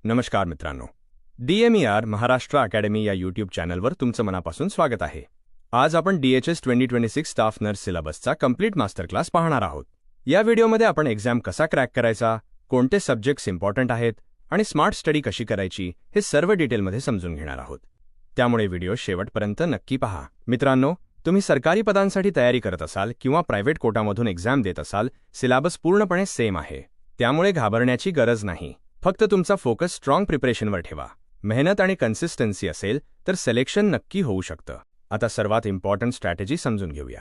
नमस्कार मित्रांनो, DMER Maharashtra academy या यूट्यूब चॅनलवर तुमचं मनापासून स्वागत आहे। आज आपण DHS 2026 स्टाफ नर्स सिलेबसचा कंप्लीट मास्टर क्लास पाहणार आहोत। या व्हिडिओमध्ये आपण एक्झाम कसा क्रॅक करायचा, कोणते सब्जेक्ट्स इम्पॉर्टंट आहेत आणि स्मार्ट स्टडी कशी करायची हे सर्व डिटेलमध्ये समजून घेणार आहोत। त्यामुळे व्हिडिओ शेवटपर्यंत नक्की पहा। मित्रांनो, तुम्ही सरकारी पदांसाठी तयारी करत असाल किंवा प्रायव्हेट कोटामधून एक्झाम देत असाल, सिलेबस पूर्णपणे सेम आहे। त्यामुळे घाबरण्याची गरज नाही। फक्त तुमचा फोकस स्ट्रॉंग प्रिपरेशनवर ठेवा। मेहनत आणि कन्सिस्टन्सी असेल तर सिलेक्शन नक्की होऊ शकतं। आता सर्वात इम्पॉर्टंट स्ट्रॅटेजी समजून घेऊया।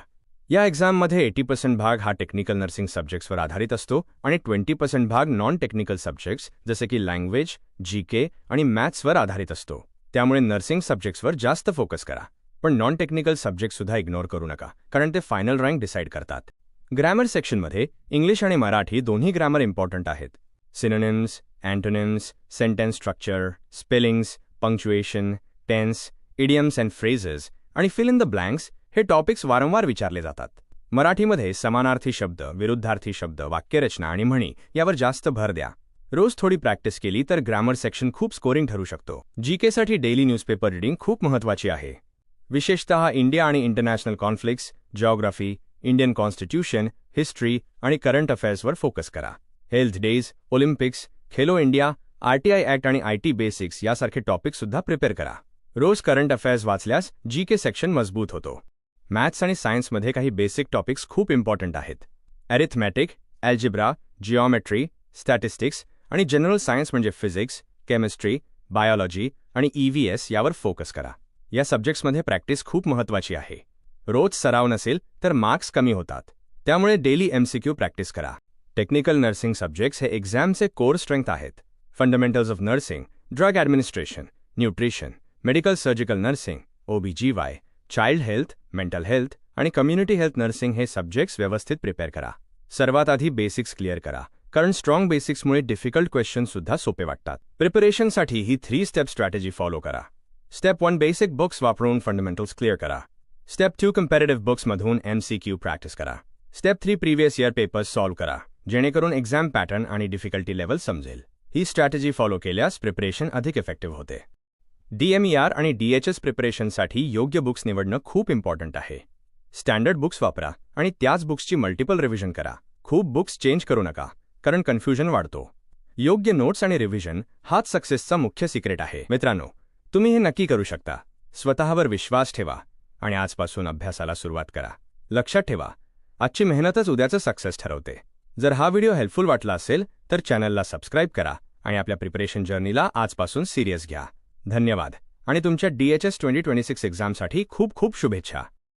या एक्झाममध्ये 80% भाग हा टेक्निकल नर्सिंग सब्जेक्ट्सवर आधारित असतो आणि 20% भाग नॉन टेक्निकल सब्जेक्ट्स जसे की लँग्वेज, GK आणि मॅथ्सवर आधारित असतो। त्यामुळे नर्सिंग सब्जेक्ट्सवर जास्त फोकस करा, पण नॉन टेक्निकल सब्जेक्ट्ससुद्धा इग्नोर करू नका, कारण ते फायनल रँक डिसाईड करतात। ग्रॅमर सेक्शनमध्ये इंग्लिश आणि मराठी दोन्ही ग्रॅमर इम्पॉर्टंट आहेत। Synonyms, antonyms, sentence structure, spellings, punctuation, tenses, idioms and phrases आणि फिल इन द ब्लँक्स हे टॉपिक्स वारंवार विचारले जातात। मराठीमध्ये समानार्थी शब्द, विरुद्धार्थी शब्द, वाक्यरचना आणि म्हणी यावर जास्त भर द्या। रोज थोडी प्रॅक्टिस केली तर ग्रॅमर सेक्शन खूप स्कोरिंग ठरू शकतो। GKसाठी डेली न्यूजपेपर रीडिंग खूप महत्त्वाची आहे। विशेषतः इंडिया आणि international conflicts, geography, Indian constitution, history आणि करंट अफेअर्सवर फोकस करा। Health days, Olympics, Khelo India, RTI act आणि IT बेसिक्स यासारखे टॉपिक्ससुद्धा प्रिपेअर करा। रोज करंट अफेअर्स वाचल्यास GK सेक्शन मजबूत होतो। मॅथ्स आणि सायन्समध्ये काही बेसिक टॉपिक्स खूप इम्पॉर्टंट आहेत। अरिथमॅटिक, अल्जेब्रा, जिओमेट्री, स्टॅटिस्टिक्स आणि जनरल सायन्स म्हणजे फिजिक्स, केमिस्ट्री, बायोलॉजी आणि EVS यावर फोकस करा। या सब्जेक्ट्समध्ये प्रॅक्टिस खूप महत्त्वाची आहे। रोज सराव नसेल तर मार्क्स कमी होतात। त्यामुळे डेली MCQ प्रॅक्टिस करा। टेक्निकल नर्सिंग सब्जेक्ट्स हे एक्झामचे कोर स्ट्रेंथ आहेत। Fundamentals of nursing, drug administration, nutrition, medical surgical nursing, OBGY, child health, mental health आणि कम्युनिटी हेल्थ नर्सिंग हे सब्जेक्ट्स व्यवस्थित प्रिपेअर करा। सर्वात आधी बेसिक्स क्लिअर करा, कारण स्ट्रॉंग बेसिक्समुळे डिफिकल्ट क्वेश्चन्ससुद्धा सोपे वाटतात। प्रिपरेशनसाठी ही 3 स्टेप स्ट्रॅटेजी फॉलो करा। स्टेप 1 बेसिक बुक्स वापरून फंडामेंटल्स क्लिअर करा। स्टेप 2 कंपॅरेटिव्ह बुक्समधून MCQ प्रॅक्टिस करा। Step 3 previous year papers solve करा, जेणेकरून एक्झाम पॅटर्न आणि डिफिकल्टी लेवल समजेल। ही स्ट्रॅटेजी फॉलो केल्यास प्रिपरेशन अधिक इफेक्टिव्ह होते। DMER आणि DHS प्रिपरेशनसाठी योग्य बुक्स निवडणं खूप इम्पॉर्टंट आहे। स्टँडर्ड बुक्स वापरा आणि त्याच बुक्सची मल्टिपल रिव्हिजन करा। खूप बुक्स चेंज करू नका, कारण कन्फ्युजन वाढतो। योग्य नोट्स आणि रिव्हिजन हाच सक्सेसचा मुख्य सिक्रेट आहे। मित्रांनो, तुम्ही हे नक्की करू शकता। स्वतःवर विश्वास ठेवा आणि आजपासून अभ्यासाला सुरुवात करा। लक्षात ठेवा, आजची मेहनतच उद्याचं सक्सेस ठरवते। जर हा व्हिडिओ हेल्पफुल वाटला असेल तर चॅनलला सबस्क्राईब करा आणि आपल्या प्रिपरेशन जर्नीला आजपासून सिरियस घ्या। धन्यवाद आणि तुमच्या DHS 2026 एक्झामसाठी खूप खूप शुभेच्छा।